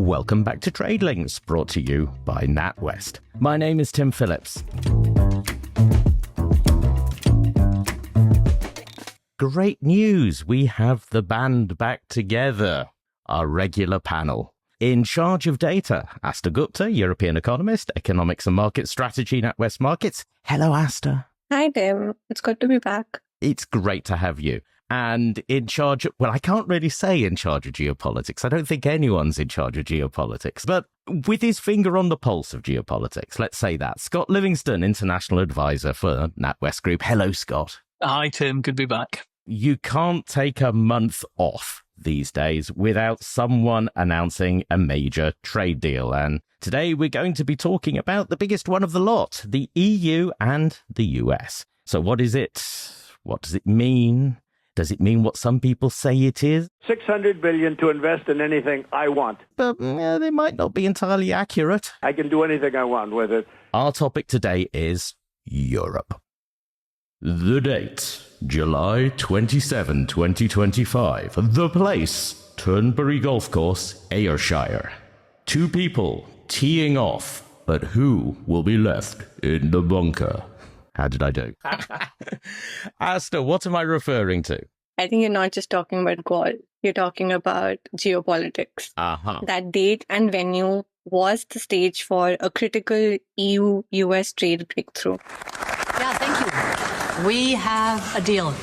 Welcome back to Trade Links, brought to you by NatWest. My name is Tim Phillips. Great news, we have the band back together, our regular panel. In charge of data, Aastha Gupta, European Economist, Economics and Market Strategy, NatWest Markets. Hello, Aastha. Hi, Tim. It's good to be back. It's great to have you. And in charge, well, I can't really say in charge of geopolitics. I don't think anyone's in charge of geopolitics, but with his finger on the pulse of geopolitics, let's say that. Scott Livingstone, International Advisor for NatWest Group. Hello, Scott. Hi, Tim. Good to be back. You can't take a month off these days without someone announcing a major trade deal. And today we're going to be talking about the biggest one of the lot, the EU and the US. So what is it? What does it mean? Does it mean what some people say it is? $600 billion to invest in anything I want. But they might not be entirely accurate. I can do anything I want with it. Our topic today is Europe. The date, July 27, 2025. The place, Turnberry Golf Course, Ayrshire. Two people teeing off, but who will be left in the bunker? How did I do? Aastha, what am I referring to? I think you're not just talking about golf. You're talking about geopolitics. That date and venue was the stage for a critical EU-US trade breakthrough. Yeah, thank you. We have a deal.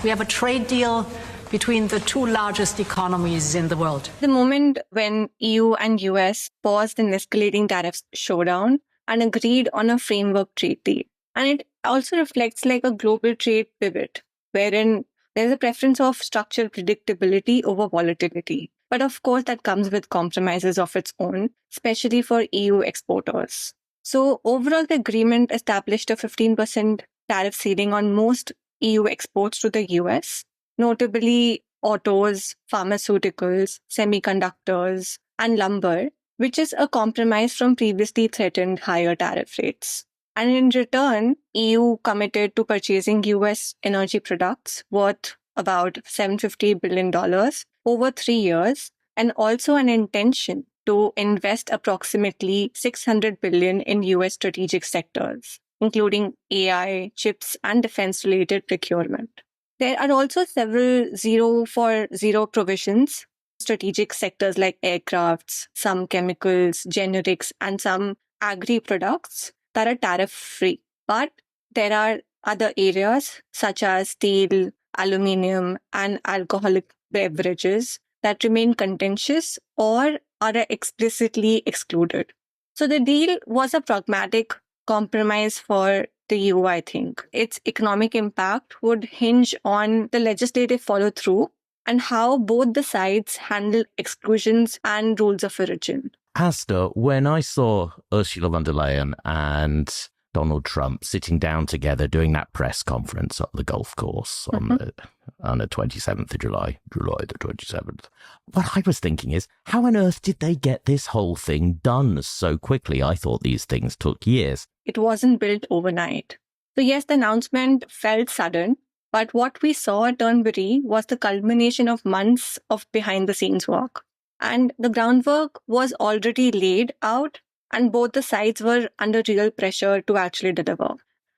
We have a trade deal between the two largest economies in the world. The moment when EU and US paused an escalating tariffs showdown and agreed on a framework trade deal. And it also reflects like a global trade pivot, wherein there's a preference of structural predictability over volatility. But of course, that comes with compromises of its own, especially for EU exporters. So overall, the agreement established a 15% tariff ceiling on most EU exports to the US, notably autos, pharmaceuticals, semiconductors, and lumber, which is a compromise from previously threatened higher tariff rates. And in return, EU committed to purchasing US energy products worth about $750 billion over 3 years, and also an intention to invest approximately $600 billion in US strategic sectors, including AI, chips, and defense-related procurement. There are also several zero-for-zero provisions, strategic sectors like aircrafts, some chemicals, generics, and some agri-products that are tariff-free. But there are other areas such as steel, aluminium, and alcoholic beverages that remain contentious or are explicitly excluded. So the deal was a pragmatic compromise for the EU, I think. Its economic impact would hinge on the legislative follow-through and how both the sides handle exclusions and rules of origin. Aastha, when I saw Ursula von der Leyen and Donald Trump sitting down together doing that press conference at the golf course on the 27th of July the 27th, what I was thinking is, how on earth did they get this whole thing done so quickly? I thought these things took years. It wasn't built overnight. So yes, the announcement felt sudden, but what we saw at Turnberry was the culmination of months of behind-the-scenes work. And the groundwork was already laid out, and both the sides were under real pressure to actually deliver.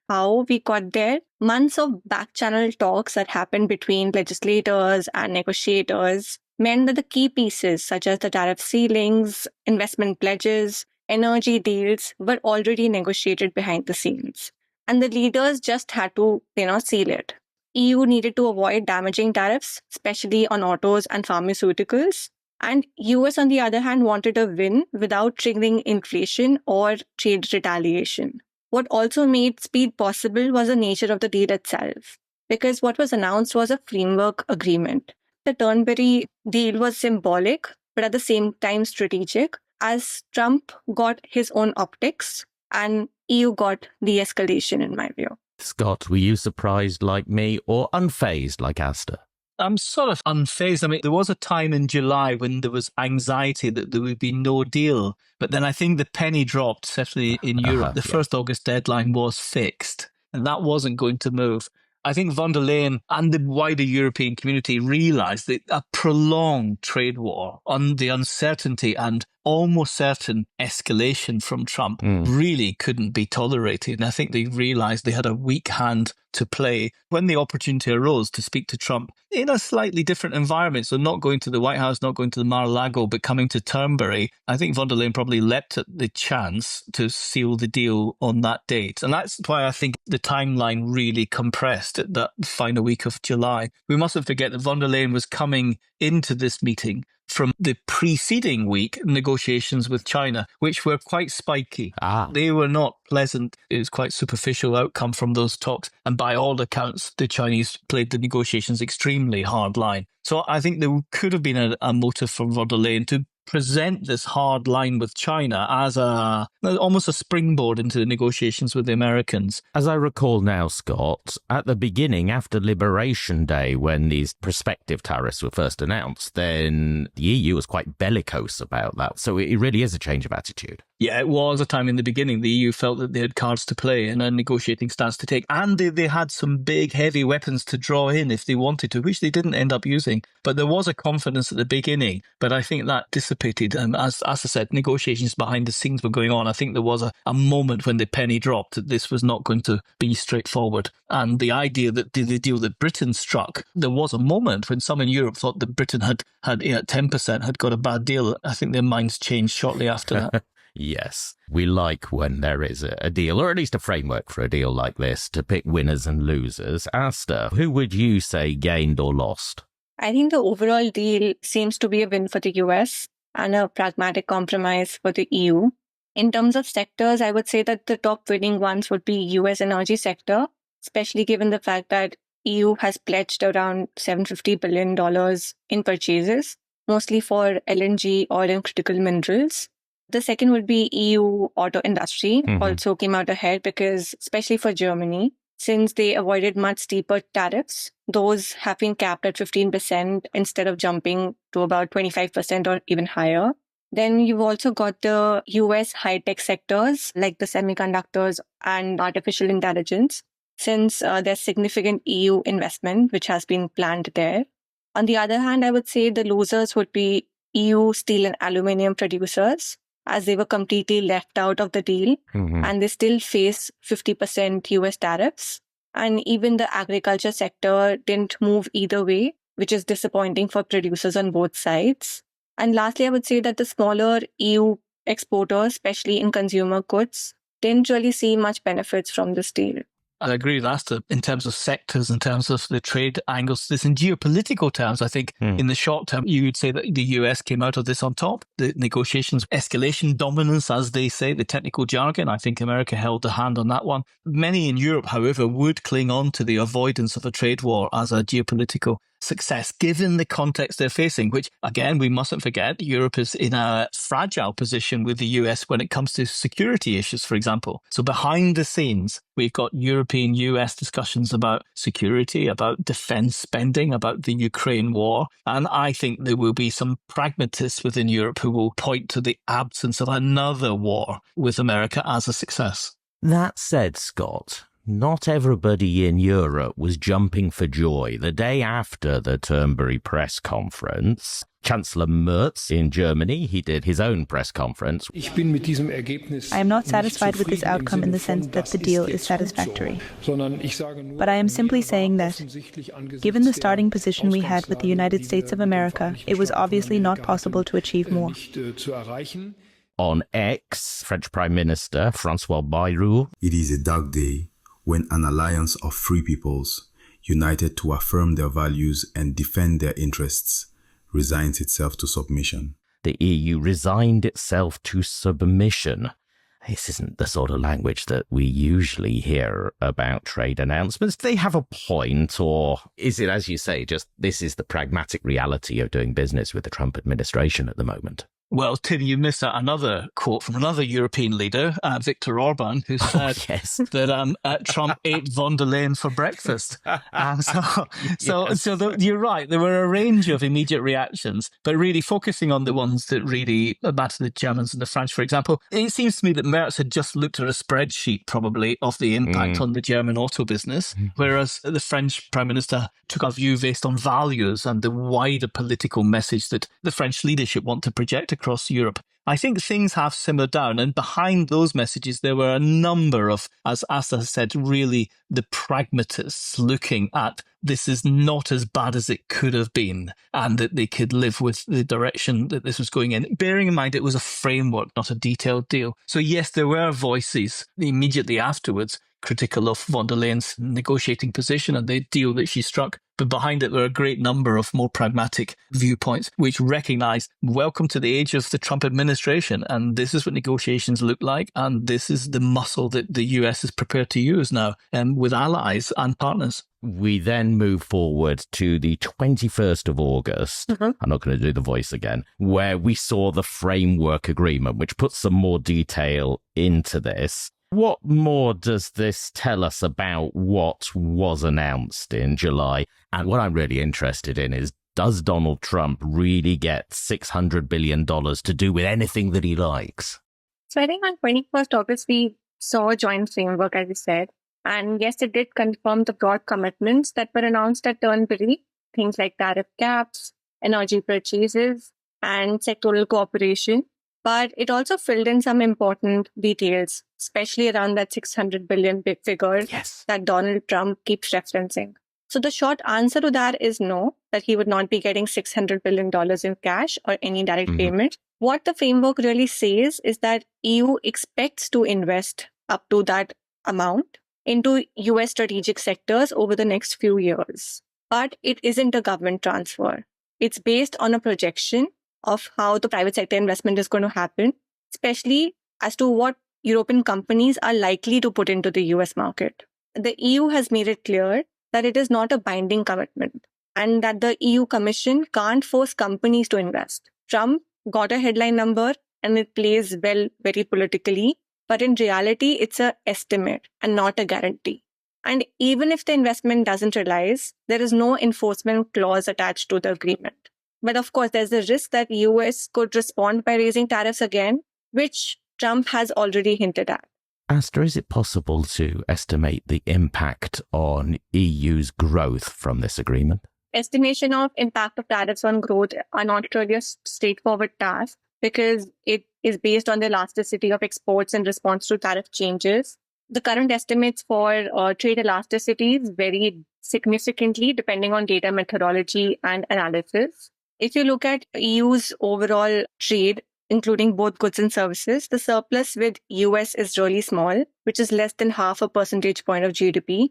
How we got there? Months of back-channel talks that happened between legislators and negotiators meant that the key pieces, such as the tariff ceilings, investment pledges, energy deals, were already negotiated behind the scenes. And the leaders just had to, seal it. EU needed to avoid damaging tariffs, especially on autos and pharmaceuticals. And US, on the other hand, wanted a win without triggering inflation or trade retaliation. What also made speed possible was the nature of the deal itself, because what was announced was a framework agreement. The Turnberry deal was symbolic, but at the same time strategic, as Trump got his own optics and EU got de-escalation, in my view. Scott, were you surprised like me or unfazed like Aastha? I'm sort of unfazed. I mean, there was a time in July when there was anxiety that there would be no deal. But then I think the penny dropped, especially in Europe. The 1st August deadline was fixed, and that wasn't going to move. I think von der Leyen and the wider European community realised that a prolonged trade war on the uncertainty and almost certain escalation from Trump really couldn't be tolerated. And I think they realised they had a weak hand to play when the opportunity arose to speak to Trump in a slightly different environment. So not going to the White House, not going to the Mar-a-Lago, but coming to Turnberry. I think von der Leyen probably leapt at the chance to seal the deal on that date. And that's why I think the timeline really compressed at that final week of July. We mustn't forget that von der Leyen was coming into this meeting from the preceding week negotiations with China, which were quite spiky. They were not pleasant. It was quite superficial outcome from those talks. And by all accounts, the Chinese played the negotiations extremely hard line. So I think there could have been a motive from von der Leyen to present this hard line with China as almost a springboard into the negotiations with the Americans. As I recall now, Scott, at the beginning, after Liberation Day, when these prospective tariffs were first announced, then the EU was quite bellicose about that. So it really is a change of attitude. Yeah, it was a time in the beginning the EU felt that they had cards to play and a negotiating stance to take. And they had some big, heavy weapons to draw in if they wanted to, which they didn't end up using. But there was a confidence at the beginning. But I think that dissipated. As I said, negotiations behind the scenes were going on. I think there was a moment when the penny dropped that this was not going to be straightforward. And the idea that the deal that Britain struck, there was a moment when some in Europe thought that Britain had 10% had got a bad deal. I think their minds changed shortly after that. Yes, we like when there is a deal, or at least a framework for a deal like this, to pick winners and losers. Aastha, who would you say gained or lost? I think the overall deal seems to be a win for the US and a pragmatic compromise for the EU. In terms of sectors, I would say that the top winning ones would be US energy sector, especially given the fact that EU has pledged around $750 billion in purchases, mostly for LNG, oil and critical minerals. The second would be EU auto industry, also came out ahead because, especially for Germany, since they avoided much steeper tariffs, those have been capped at 15% instead of jumping to about 25% or even higher. Then you've also got the US high-tech sectors like the semiconductors and artificial intelligence, since there's significant EU investment which has been planned there. On the other hand, I would say the losers would be EU steel and aluminium producers, as they were completely left out of the deal and they still face 50% US tariffs. And even the agriculture sector didn't move either way, which is disappointing for producers on both sides. And lastly, I would say that the smaller EU exporters, especially in consumer goods, didn't really see much benefits from this deal. I agree with Aastha in terms of sectors, in terms of the trade angles. This in geopolitical terms, I think in the short term, you would say that the US came out of this on top. The negotiations, escalation dominance, as they say, the technical jargon, I think America held a hand on that one. Many in Europe, however, would cling on to the avoidance of a trade war as a geopolitical success, given the context they're facing, which, again, we mustn't forget, Europe is in a fragile position with the US when it comes to security issues, for example. So behind the scenes, we've got European-US discussions about security, about defense spending, about the Ukraine war. And I think there will be some pragmatists within Europe who will point to the absence of another war with America as a success. That said, Scott, not everybody in Europe was jumping for joy. The day after the Turnberry press conference, Chancellor Merz in Germany, he did his own press conference. I am not satisfied with this outcome in the sense that the deal is satisfactory. But I am simply saying that, given the starting position we had with the United States of America, it was obviously not possible to achieve more. On X, French Prime Minister François Bayrou. It is a dark day when an alliance of free peoples, united to affirm their values and defend their interests, resigns itself to submission. The EU resigned itself to submission. This isn't the sort of language that we usually hear about trade announcements. Do they have a point, or is it, as you say, just this is the pragmatic reality of doing business with the Trump administration at the moment? Well, Tim, you missed out another quote from another European leader, Viktor Orban, who said that Trump ate von der Leyen for breakfast. You're right. There were a range of immediate reactions, but really focusing on the ones that really matter, the Germans and the French, for example. It seems to me that Merz had just looked at a spreadsheet, probably, of the impact on the German auto business, whereas the French Prime Minister took a view based on values and the wider political message that the French leadership want to project across Europe. I think things have simmered down, and behind those messages there were a number of, as Aastha said, really the pragmatists looking at this is not as bad as it could have been, and that they could live with the direction that this was going in, bearing in mind it was a framework, not a detailed deal. So yes, there were voices immediately afterwards critical of von der Leyen's negotiating position and the deal that she struck. But behind it were a great number of more pragmatic viewpoints, which recognise, welcome to the age of the Trump administration. And this is what negotiations look like. And this is the muscle that the US is prepared to use now with allies and partners. We then move forward to the 21st of August. I'm not going to do the voice again, where we saw the framework agreement, which puts some more detail into this. What more does this tell us about what was announced in July? And what I'm really interested in is, does Donald Trump really get $600 billion to do with anything that he likes? So I think on 21st August, we saw a joint framework, as you said. And yes, it did confirm the broad commitments that were announced at Turnberry, things like tariff caps, energy purchases, and sectoral cooperation. But it also filled in some important details, especially around that $600 billion big figure that Donald Trump keeps referencing. So the short answer to that is no, that he would not be getting $600 billion in cash or any direct payment. What the framework really says is that EU expects to invest up to that amount into US strategic sectors over the next few years. But it isn't a government transfer. It's based on a projection of how the private sector investment is going to happen, especially as to what European companies are likely to put into the US market. The EU has made it clear that it is not a binding commitment and that the EU Commission can't force companies to invest. Trump got a headline number and it plays well very politically, but in reality, it's an estimate and not a guarantee. And even if the investment doesn't realize, there is no enforcement clause attached to the agreement. But of course, there's a risk that US could respond by raising tariffs again, which Trump has already hinted at. Aastha, is it possible to estimate the impact on EU's growth from this agreement? Estimation of impact of tariffs on growth are not really a straightforward task because it is based on the elasticity of exports in response to tariff changes. The current estimates for trade elasticities vary significantly depending on data methodology and analysis. If you look at EU's overall trade, including both goods and services, the surplus with US is really small, which is less than 0.5 percentage point of GDP.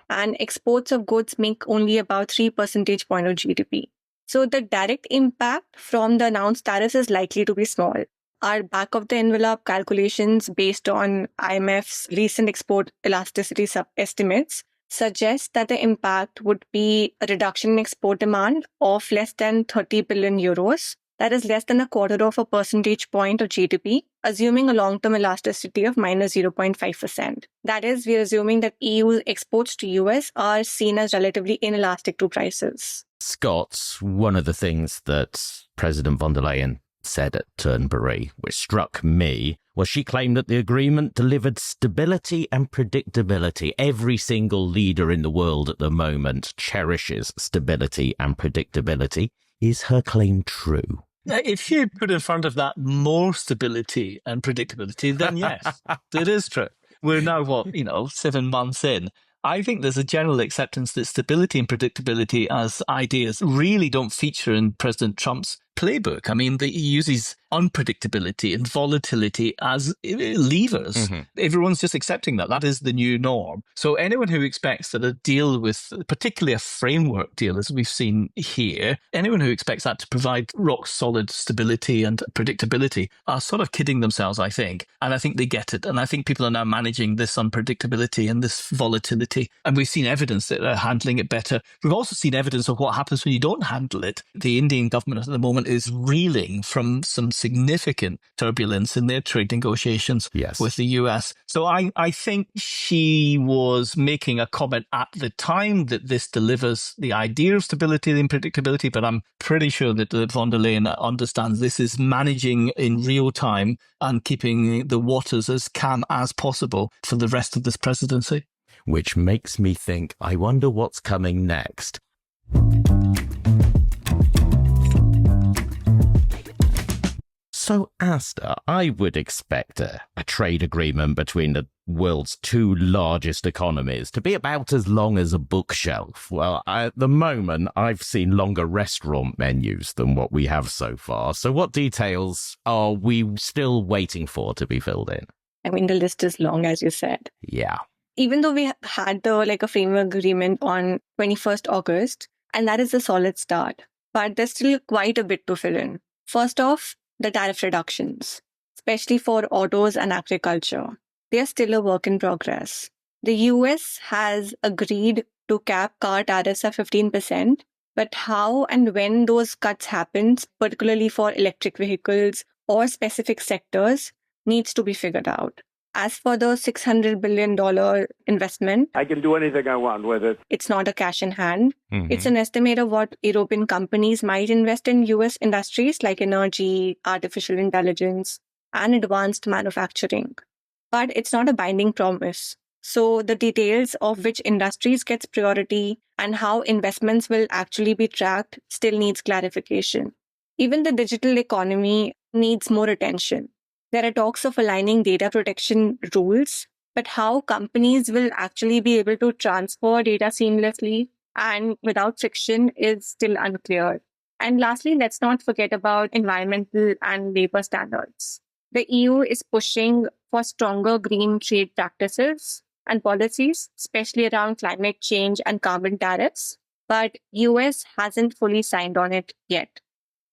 And exports of goods make only about 3 percentage point of GDP. So the direct impact from the announced tariffs is likely to be small. Our back of the envelope calculations based on IMF's recent export elasticity estimates suggest that the impact would be a reduction in export demand of less than 30 billion euros. That is less than 0.25 percentage point of GDP, assuming a long-term elasticity of minus 0.5%. That is, we're assuming that EU exports to US are seen as relatively inelastic to prices. Scott, one of the things that President von der Leyen said at Turnberry, which struck me, was she claimed that the agreement delivered stability and predictability. Every single leader in the world at the moment cherishes stability and predictability. Is her claim true? If you put in front of that more stability and predictability, then yes, it is true. We're now, 7 months in. I think there's a general acceptance that stability and predictability as ideas really don't feature in President Trump's playbook. I mean, he uses unpredictability and volatility as levers. Everyone's just accepting that. That is the new norm. So anyone who expects that a deal with, particularly a framework deal, as we've seen here, anyone who expects that to provide rock solid stability and predictability are sort of kidding themselves, I think. And I think they get it. And I think people are now managing this unpredictability and this volatility. And we've seen evidence that they're handling it better. We've also seen evidence of what happens when you don't handle it. The Indian government at the moment moment is reeling from some significant turbulence in their trade negotiations with the US. So I think she was making a comment at the time that this delivers the idea of stability and predictability, but I'm pretty sure that von der Leyen understands this is managing in real time and keeping the waters as calm as possible for the rest of this presidency. Which makes me think, I wonder what's coming next. So, Aastha, I would expect a trade agreement between the world's two largest economies to be about as long as a bookshelf. Well, at the moment, I've seen longer restaurant menus than what we have so far. So what details are we still waiting for to be filled in? I mean, the list is long, as you said. Yeah. Even though we had a framework agreement on 21st August, and that is a solid start, but there's still quite a bit to fill in. First off, the tariff reductions, especially for autos and agriculture. They are still a work in progress. The US has agreed to cap car tariffs at 15%, but how and when those cuts happen, particularly for electric vehicles or specific sectors, needs to be figured out. As for the $600 billion investment, I can do anything I want with it. It's not a cash in hand. Mm-hmm. It's an estimate of what European companies might invest in US industries like energy, artificial intelligence, and advanced manufacturing. But it's not a binding promise. So the details of which industries gets priority and how investments will actually be tracked still needs clarification. Even the digital economy needs more attention. There are talks of aligning data protection rules, but how companies will actually be able to transfer data seamlessly and without friction is still unclear. And lastly, let's not forget about environmental and labor standards. The EU is pushing for stronger green trade practices and policies, especially around climate change and carbon tariffs, but US hasn't fully signed on it yet.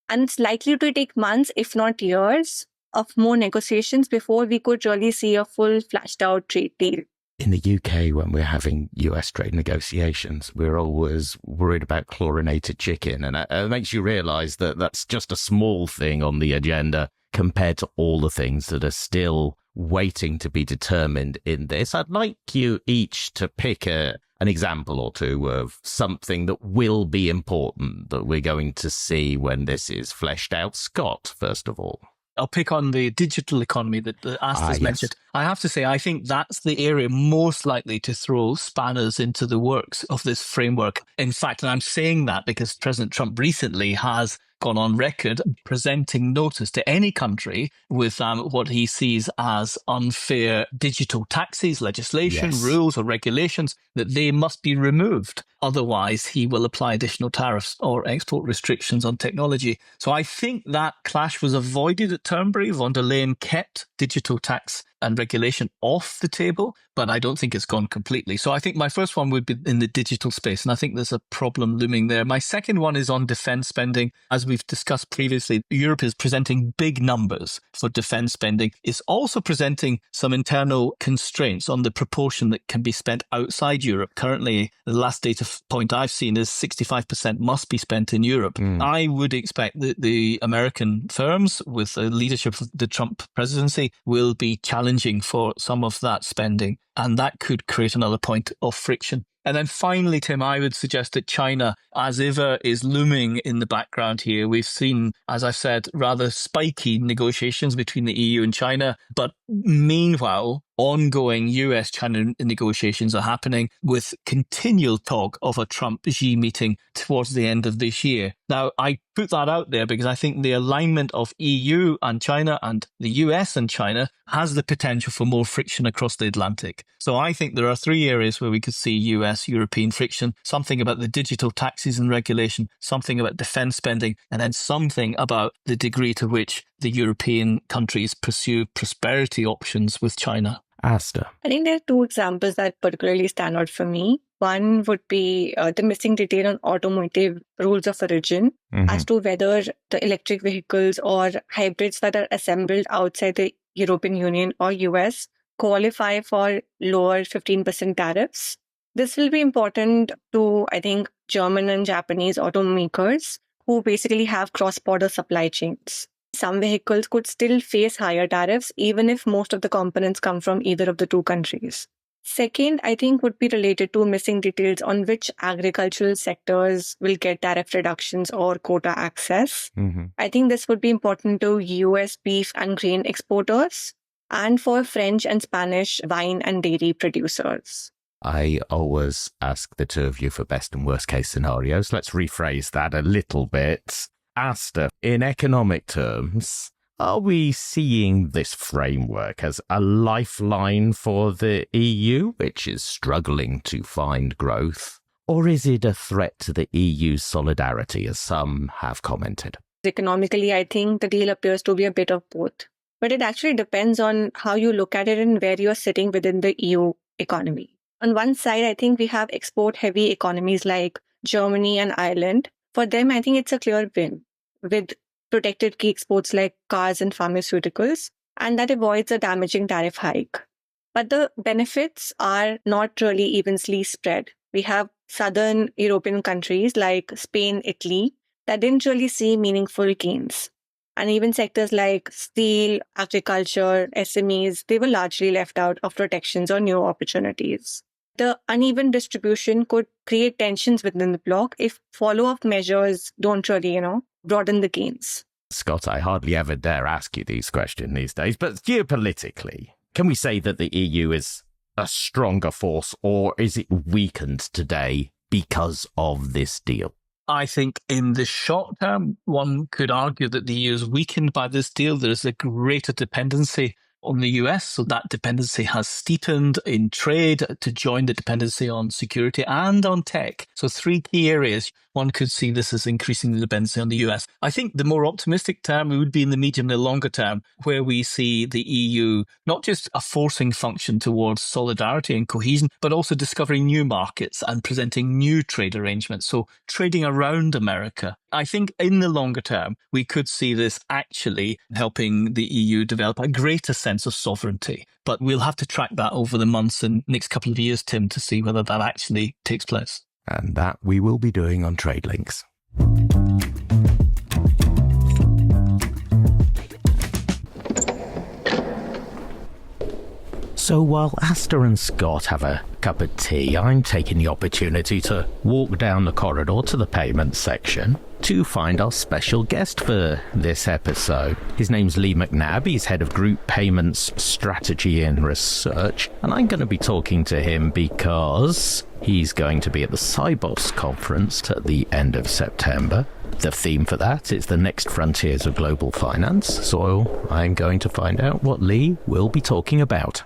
And it's likely to take months, if not years, of more negotiations before we could really see a full flashed out trade deal. In the UK, when we're having US trade negotiations, we're always worried about chlorinated chicken. And it makes you realise that that's just a small thing on the agenda compared to all the things that are still waiting to be determined in this. I'd like you each to pick an example or two of something that will be important that we're going to see when this is fleshed out. Scott, first of all. I'll pick on the digital economy that Aastha's mentioned. I have to say, I think that's the area most likely to throw spanners into the works of this framework. In fact, and I'm saying that because President Trump recently has gone on record presenting notice to any country with what he sees as unfair digital taxes, legislation, rules or regulations, that they must be removed. Otherwise, he will apply additional tariffs or export restrictions on technology. So I think that clash was avoided at Turnberry. Von der Leyen kept digital tax and regulation off the table, but I don't think it's gone completely. So I think my first one would be in the digital space, and I think there's a problem looming there. My second one is on defense spending. As we've discussed previously, Europe is presenting big numbers for defense spending. It's also presenting some internal constraints on the proportion that can be spent outside Europe. Currently, the last data point I've seen is 65% must be spent in Europe. I would expect that the American firms, with the leadership of the Trump presidency, will be challenging for some of that spending, and that could create another point of friction. And then finally, Tim, I would suggest that China, as ever, is looming in the background here. We've seen, as I've said, rather spiky negotiations between the EU and China, but meanwhile, ongoing US-China negotiations are happening with continual talk of a Trump-Xi meeting towards the end of this year. Now, I put that out there because I think the alignment of EU and China and the US and China has the potential for more friction across the Atlantic. So I think there are three areas where we could see US-European friction, something about the digital taxes and regulation, something about defense spending, and then something about the degree to which the European countries pursue prosperity options with China. Aastha. I think there are two examples that particularly stand out for me. One would be the missing detail on automotive rules of origin as to whether the electric vehicles or hybrids that are assembled outside the European Union or US qualify for lower 15% tariffs. This will be important to, I think, German and Japanese automakers who basically have cross-border supply chains. Some vehicles could still face higher tariffs, even if most of the components come from either of the two countries. Second, I think would be related to missing details on which agricultural sectors will get tariff reductions or quota access. I think this would be important to US beef and grain exporters and for French and Spanish wine and dairy producers. I always ask the two of you for best and worst case scenarios. Let's rephrase that a little bit. Aastha, in economic terms, are we seeing this framework as a lifeline for the EU, which is struggling to find growth? Or is it a threat to the EU's solidarity, as some have commented? Economically, I think the deal appears to be a bit of both. But it actually depends on how you look at it and where you're sitting within the EU economy. On one side, I think we have export-heavy economies like Germany and Ireland. For them, I think it's a clear win, with protected key exports like cars and pharmaceuticals, and that avoids a damaging tariff hike. But the benefits are not really evenly spread. We have southern European countries like Spain, Italy, that didn't really see meaningful gains. And even sectors like steel, agriculture, SMEs, they were largely left out of protections or new opportunities. The uneven distribution could create tensions within the bloc if follow-up measures don't really, broaden the gains. Scott, I hardly ever dare ask you these questions these days, but geopolitically, can we say that the EU is a stronger force, or is it weakened today because of this deal? I think in the short term, one could argue that the EU is weakened by this deal. There's a greater dependency on the US, so that dependency has steepened in trade to join the dependency on security and on tech. So three key areas. One could see this as increasing the dependency on the US. I think the more optimistic term would be in the medium and longer term, where we see the EU not just a forcing function towards solidarity and cohesion, but also discovering new markets and presenting new trade arrangements. So trading around America. I think in the longer term, we could see this actually helping the EU develop a greater sense of sovereignty. But we'll have to track that over the months and next couple of years, Tim, to see whether that actually takes place. And that we will be doing on Trade Links. So while Aastha and Scott have a cup of tea, I'm taking the opportunity to walk down the corridor to the payments section to find our special guest for this episode. His name's Lee McNabb. He's head of Group Payments Strategy and Research, and I'm going to be talking to him because he's going to be at the Sibos conference at the end of September. The theme for that is the next frontiers of global finance, so I'm going to find out what Lee will be talking about.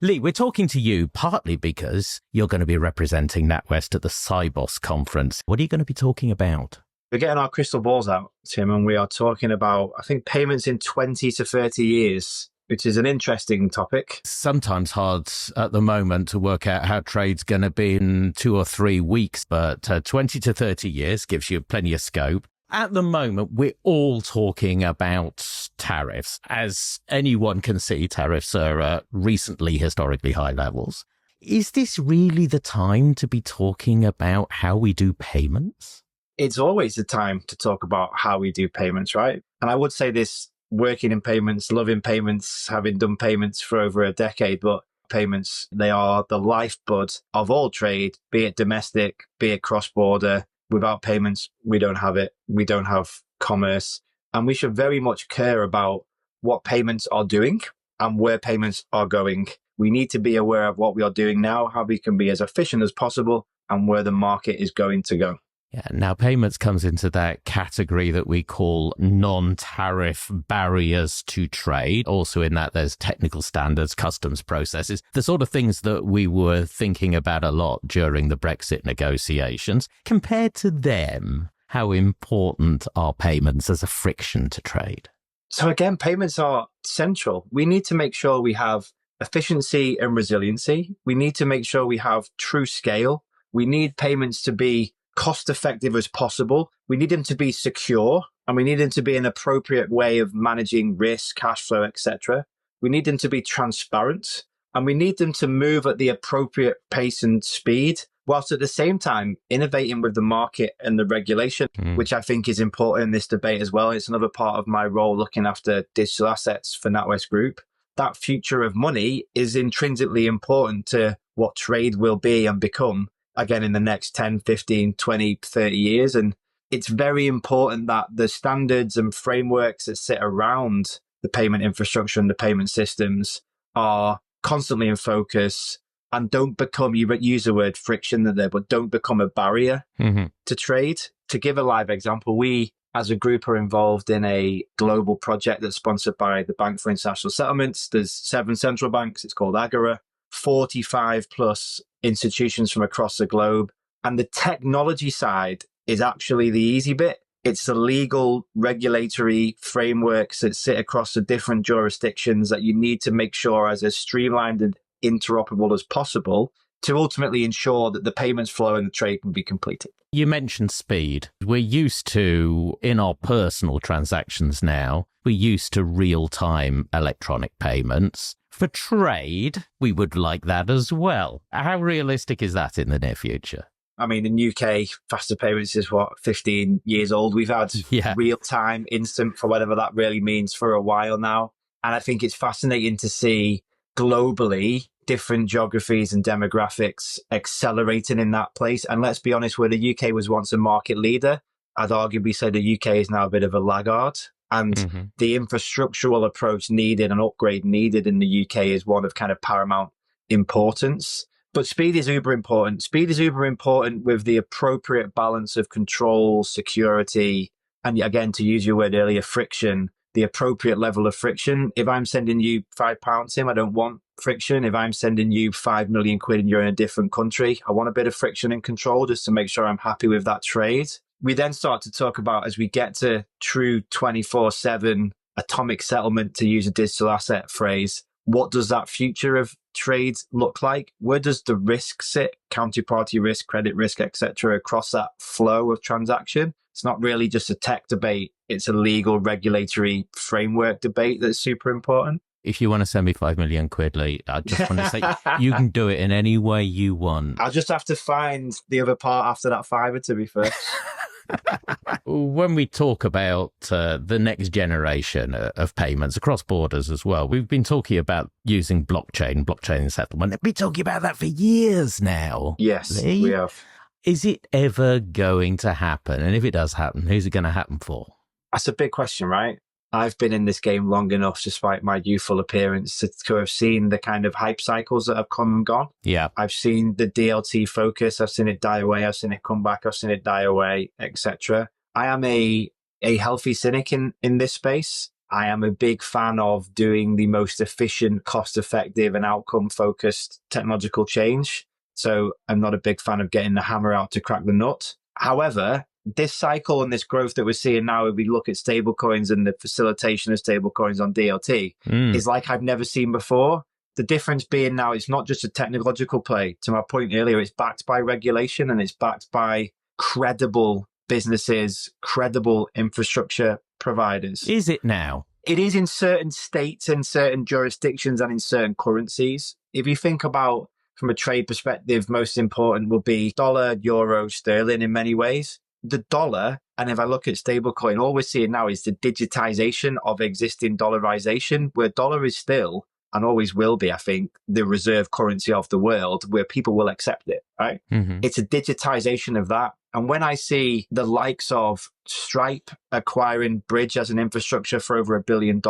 Lee, we're talking to you partly because you're going to be representing NatWest at the Sibos conference. What are you going to be talking about? We're getting our crystal balls out, Tim, and we are talking about, I think, payments in 20 to 30 years, which is an interesting topic. Sometimes hard at the moment to work out how trade's going to be in 2 or 3 weeks, but 20 to 30 years gives you plenty of scope. At the moment, we're all talking about tariffs. As anyone can see, tariffs are at recently historically high levels. Is this really the time to be talking about how we do payments? It's always the time to talk about how we do payments, right? And I would say this, working in payments, loving payments, having done payments for over a decade, but payments, they are the lifeblood of all trade, be it domestic, be it cross-border. Without payments, we don't have it. We don't have commerce. And we should very much care about what payments are doing and where payments are going. We need to be aware of what we are doing now, how we can be as efficient as possible, and where the market is going to go. Yeah, now payments comes into that category that we call non-tariff barriers to trade. Also in that there's technical standards, customs processes, the sort of things that we were thinking about a lot during the Brexit negotiations. Compared to them, how important are payments as a friction to trade? So again, payments are central. We need to make sure we have efficiency and resiliency. We need to make sure we have true scale. We need payments to be cost effective as possible. We need them to be secure, and we need them to be an appropriate way of managing risk, cash flow, etc. We need them to be transparent, and we need them to move at the appropriate pace and speed whilst at the same time innovating with the market and the regulation, which I think is important in this debate as well. It's another part of my role looking after digital assets for NatWest Group. That future of money is intrinsically important to what trade will be and become, again, in the next 10, 15, 20, 30 years. And it's very important that the standards and frameworks that sit around the payment infrastructure and the payment systems are constantly in focus and don't become, you use the word friction there, but don't become a barrier to trade. To give a live example, we as a group are involved in a global project that's sponsored by the Bank for International Settlements. There's 7 central banks. It's called Agora, 45 plus institutions from across the globe. And the technology side is actually the easy bit. It's the legal regulatory frameworks that sit across the different jurisdictions that you need to make sure as streamlined and interoperable as possible to ultimately ensure that the payments flow and the trade can be completed. You mentioned speed. We're used to, in our personal transactions now, we're used to real-time electronic payments. For trade, we would like that as well. How realistic is that in the near future? I mean, in UK, faster payments is 15 years old. We've had real-time, instant, for whatever that really means, for a while now. And I think it's fascinating to see globally different geographies and demographics accelerating in that place. And let's be honest, where the UK was once a market leader, I'd arguably say the UK is now a bit of a laggard. And the infrastructural approach needed and upgrade needed in the UK is one of kind of paramount importance. But speed is uber important. Speed is uber important with the appropriate balance of control, security, and again, to use your word earlier, friction, the appropriate level of friction. If I'm sending you £5, Tim, I don't want friction. If I'm sending you 5 million quid and you're in a different country, I want a bit of friction and control just to make sure I'm happy with that trade. We then start to talk about, as we get to true 24/7 atomic settlement, to use a digital asset phrase, what does that future of trade look like? Where does the risk sit? Counterparty risk, credit risk, etc., across that flow of transaction? It's not really just a tech debate. It's a legal regulatory framework debate that's super important. If you want to send me 5 million quid, Lee, I just want to say you can do it in any way you want. I'll just have to find the other part after that fiver, to be fair. When we talk about the next generation of payments across borders as well, we've been talking about using blockchain settlement. We've been talking about that for years now. Yes, Lee, we have. Is it ever going to happen? And if it does happen, who's it going to happen for? That's a big question, right? I've been in this game long enough, despite my youthful appearance, to have seen the kind of hype cycles that have come and gone. Yeah. I've seen the DLT focus. I've seen it die away. I've seen it come back. I've seen it die away, etc. I am a healthy cynic in this space. I am a big fan of doing the most efficient, cost-effective and outcome-focused technological change. So I'm not a big fan of getting the hammer out to crack the nut. However, this cycle and this growth that we're seeing now, if we look at stablecoins and the facilitation of stablecoins on DLT, is like I've never seen before. The difference being now, it's not just a technological play. To my point earlier, it's backed by regulation and it's backed by credible businesses, credible infrastructure providers. Is it now? It is in certain states and certain jurisdictions and in certain currencies. If you think about, from a trade perspective, most important will be dollar, euro, sterling in many ways. The dollar, and if I look at stablecoin, all we're seeing now is the digitization of existing dollarization, where dollar is still, and always will be, I think, the reserve currency of the world, where people will accept it, right? It's a digitization of that. And when I see the likes of Stripe acquiring Bridge as an infrastructure for over $1 billion,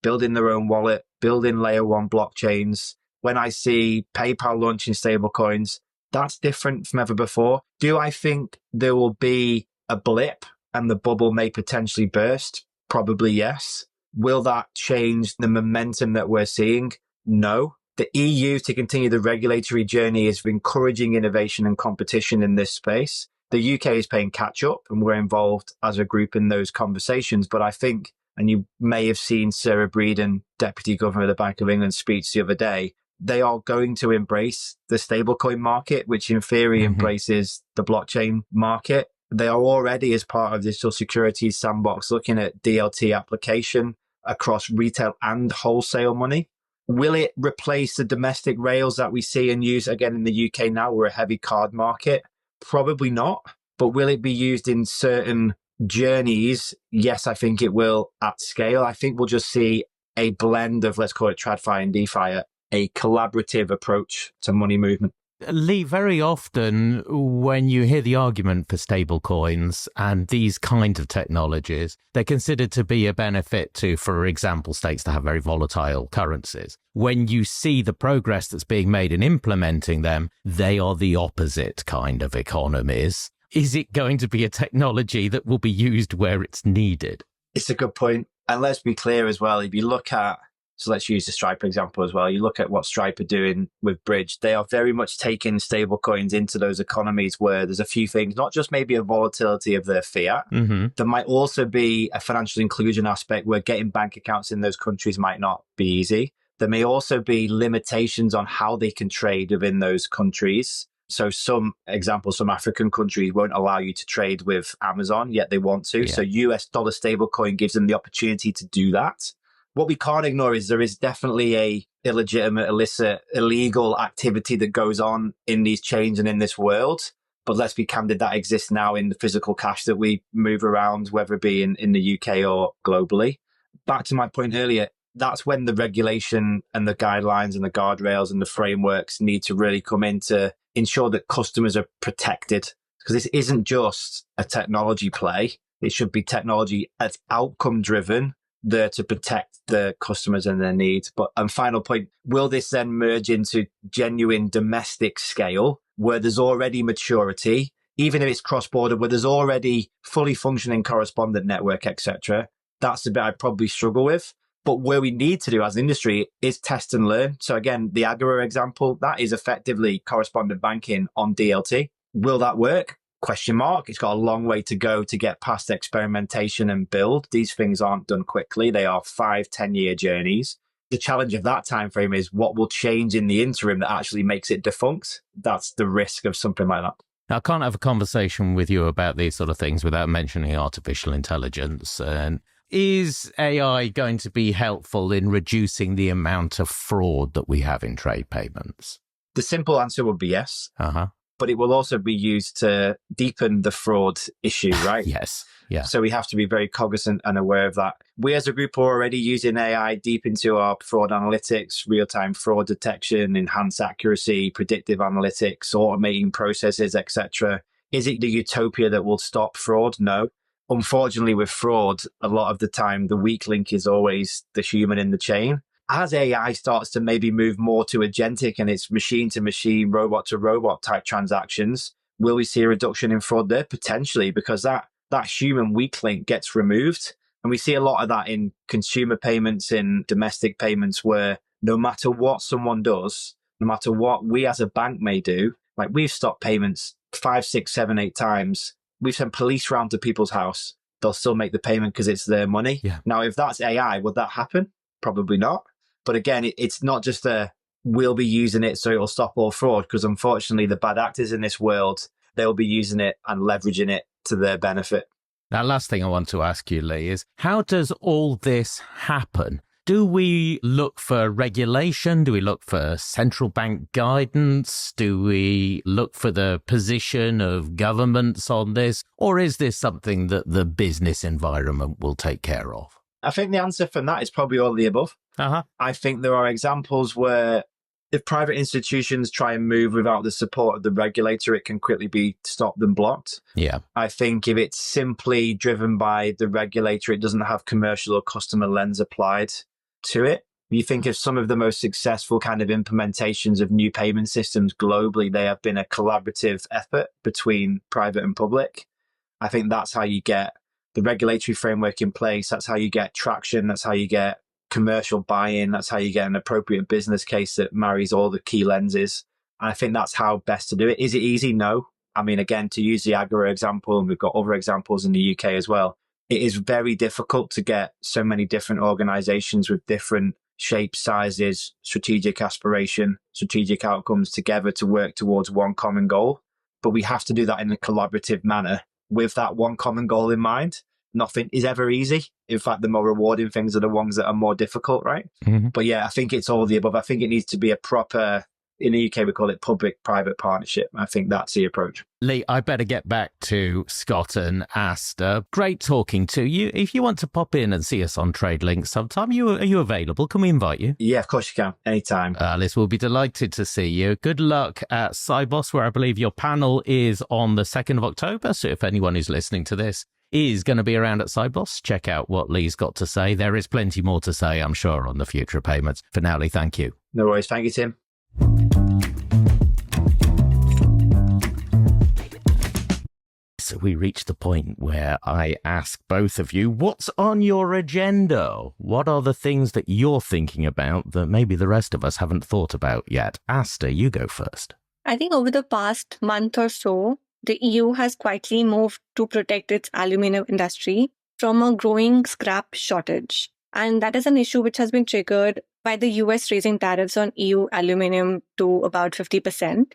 building their own wallet, building layer 1 blockchains, when I see PayPal launching stablecoins, that's different from ever before. Do I think there will be a blip and the bubble may potentially burst? Probably yes. Will that change the momentum that we're seeing? No. The EU, to continue the regulatory journey, is encouraging innovation and competition in this space. The UK is playing catch up, and we're involved as a group in those conversations. But I think, and you may have seen Sarah Breeden, Deputy Governor of the Bank of England, speech the other day, they are going to embrace the stablecoin market, which in theory embraces the blockchain market. They are already, as part of Digital Securities Sandbox, looking at DLT application across retail and wholesale money. Will it replace the domestic rails that we see and use again in the UK now? We're a heavy card market. Probably not. But will it be used in certain journeys? Yes, I think it will at scale. I think we'll just see a blend of, let's call it TradFi and DeFi, a collaborative approach to money movement. Lee, very often when you hear the argument for stable coins and these kinds of technologies, they're considered to be a benefit to, for example, states that have very volatile currencies. When you see the progress that's being made in implementing them, they are the opposite kind of economies. Is it going to be a technology that will be used where it's needed? It's a good point. And let's be clear as well, if you look at, so let's use the Stripe example as well. You look at what Stripe are doing with Bridge. They are very much taking stable coins into those economies where there's a few things, not just maybe a volatility of their fiat. Mm-hmm. There might also be a financial inclusion aspect where getting bank accounts in those countries might not be easy. There may also be limitations on how they can trade within those countries. So some African countries won't allow you to trade with Amazon, yet they want to. Yeah. So US dollar stablecoin gives them the opportunity to do that. What we can't ignore is there is definitely a illegitimate, illicit, illegal activity that goes on in these chains and in this world. But let's be candid, that exists now in the physical cash that we move around, whether it be in the UK or globally. Back to my point earlier, that's when the regulation and the guidelines and the guardrails and the frameworks need to really come in to ensure that customers are protected. Because this isn't just a technology play. It should be technology that's outcome driven, there to protect the customers and their needs. But final point, will this then merge into genuine domestic scale where there's already maturity, even if it's cross-border, where there's already fully functioning correspondent network, etc.? That's the bit I'd probably struggle with. But where we need to do as an industry is test and learn. So again, the Agora example, that is effectively correspondent banking on DLT. Will that work? Question mark. It's got a long way to go to get past experimentation and build. These things aren't done quickly. They are 5-10 year journeys. The challenge of that time frame is what will change in the interim that actually makes it defunct. That's the risk of something like that. I can't have a conversation with you about these sort of things without mentioning artificial intelligence. And is AI going to be helpful in reducing the amount of fraud that we have in trade payments? The simple answer would be yes. Uh-huh. But it will also be used to deepen the fraud issue, right? Yes. Yeah. So we have to be very cognizant and aware of that. We as a group are already using AI deep into our fraud analytics, real-time fraud detection, enhanced accuracy, predictive analytics, automating processes, etc. Is it the utopia that will stop fraud? No. Unfortunately, with fraud, a lot of the time, the weak link is always the human in the chain. As AI starts to maybe move more to agentic and it's machine to machine, robot to robot type transactions, will we see a reduction in fraud there? Potentially, because that human weak link gets removed. And we see a lot of that in consumer payments, in domestic payments, where no matter what someone does, no matter what we as a bank may do, like we've stopped payments 5, 6, 7, 8 times. We've sent police round to people's house. They'll still make the payment because it's their money. Yeah. Now, if that's AI, would that happen? Probably not. But again, it's not just we'll be using it so it'll stop all fraud, because unfortunately the bad actors in this world, they'll be using it and leveraging it to their benefit. Now, last thing I want to ask you, Lee, is how does all this happen? Do we look for regulation? Do we look for central bank guidance? Do we look for the position of governments on this? Or is this something that the business environment will take care of? I think the answer from that is probably all of the above. Uh-huh. I think there are examples where if private institutions try and move without the support of the regulator, it can quickly be stopped and blocked. Yeah. I think if it's simply driven by the regulator, it doesn't have commercial or customer lens applied to it. You think of some of the most successful kind of implementations of new payment systems globally, they have been a collaborative effort between private and public. I think that's how you get the regulatory framework in place. That's how you get traction. That's how you get commercial buy-in. That's how you get an appropriate business case that marries all the key lenses. And I think that's how best to do it. Is it easy? No. I mean, again, to use the Agora example, and we've got other examples in the UK as well, it is very difficult to get so many different organizations with different shapes, sizes, strategic aspiration, strategic outcomes together to work towards one common goal. But we have to do that in a collaborative manner with that one common goal in mind. nothing is ever easy. In fact, the more rewarding things are the ones that are more difficult, right? Mm-hmm. But yeah, I think it's all the above. I think it needs to be a proper, in the UK, we call it public-private partnership. I think that's the approach. Lee, I better get back to Scott and Aastha. Great talking to you. If you want to pop in and see us on TradeLink sometime, are you available? Can we invite you? Yeah, of course you can. Anytime. Alice will be delighted to see you. Good luck at Sibos, where I believe your panel is on the 2nd of October. So if anyone who's listening to this is going to be around at Sibos, check out what Lee's got to say. There is plenty more to say, I'm sure, on the future of payments. For now, Lee, thank you. No worries. Thank you, Tim. So we reached the point where I ask both of you, what's on your agenda? What are the things that you're thinking about that maybe the rest of us haven't thought about yet? Aastha, you go first. I think over the past month or so, the EU has quietly moved to protect its aluminium industry from a growing scrap shortage. And that is an issue which has been triggered by the US raising tariffs on EU aluminium to about 50%.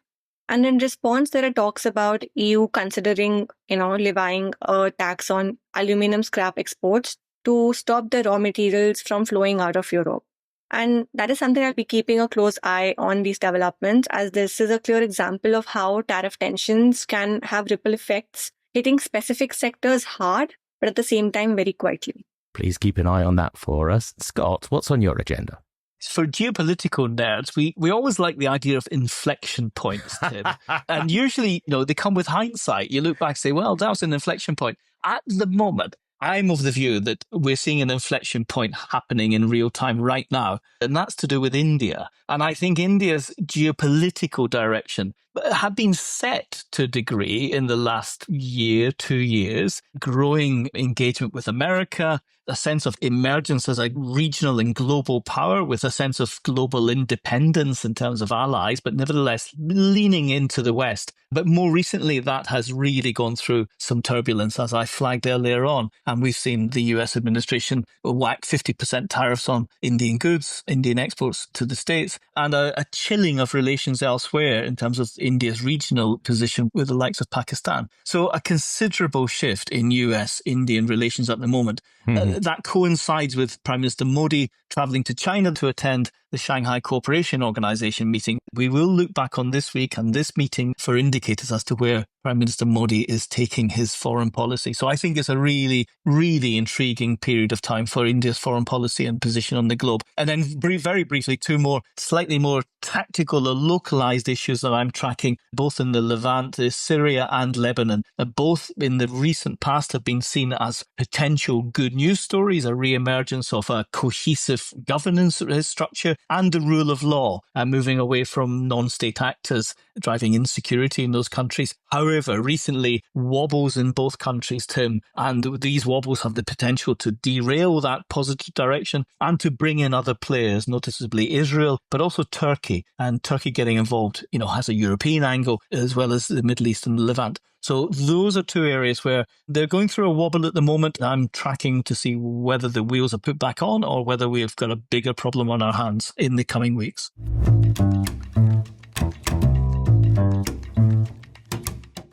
And in response, there are talks about EU considering, levying a tax on aluminium scrap exports to stop the raw materials from flowing out of Europe. And that is something I'll be keeping a close eye on these developments, as this is a clear example of how tariff tensions can have ripple effects, hitting specific sectors hard, but at the same time very quietly. Please keep an eye on that for us. Scott, what's on your agenda? For geopolitical nerds, we always like the idea of inflection points, Tim. And usually, they come with hindsight. You look back and say, well, that was an inflection point. At the moment, I'm of the view that we're seeing an inflection point happening in real time right now, and that's to do with India. And I think India's geopolitical direction had been set to a degree in the last year, 2 years, growing engagement with America, a sense of emergence as a regional and global power with a sense of global independence in terms of allies, but nevertheless leaning into the West. But more recently, that has really gone through some turbulence, as I flagged earlier on. And we've seen the US administration whack 50% tariffs on Indian goods, Indian exports to the States, and a chilling of relations elsewhere in terms of India's regional position with the likes of Pakistan. So a considerable shift in US-Indian relations at the moment. That coincides with Prime Minister Modi travelling to China to attend the Shanghai Cooperation Organization meeting. We will look back on this week and this meeting for indicators as to where Prime Minister Modi is taking his foreign policy. So I think it's a really, really intriguing period of time for India's foreign policy and position on the globe. And then very briefly, two more slightly more tactical or localized issues that I'm tracking, both in the Levant, Syria and Lebanon. Both in the recent past have been seen as potential good news stories, a re-emergence of a cohesive governance structure and the rule of law, moving away from non-state actors driving insecurity in those countries. However, recently, wobbles in both countries, Tim, and these wobbles have the potential to derail that positive direction and to bring in other players, noticeably Israel, but also Turkey. And Turkey getting involved, has a European angle as well as the Middle East and the Levant. So those are two areas where they're going through a wobble at the moment. I'm tracking to see whether the wheels are put back on or whether we've got a bigger problem on our hands in the coming weeks.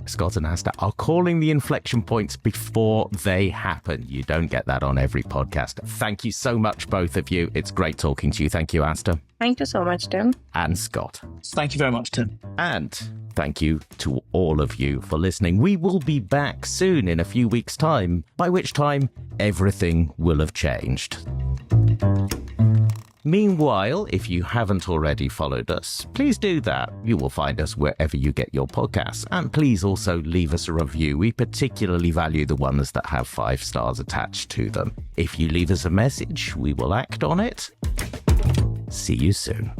Scott and Aastha are calling the inflection points before they happen. You don't get that on every podcast. Thank you so much, both of you. It's great talking to you. Thank you, Aastha. Thank you so much, Tim. And Scott. Thank you very much, Tim. And thank you to all of you for listening. We will be back soon in a few weeks' time, by which time everything will have changed. Meanwhile, if you haven't already followed us, please do that. You will find us wherever you get your podcasts. And please also leave us a review. We particularly value the ones that have 5 stars attached to them. If you leave us a message, we will act on it. See you soon.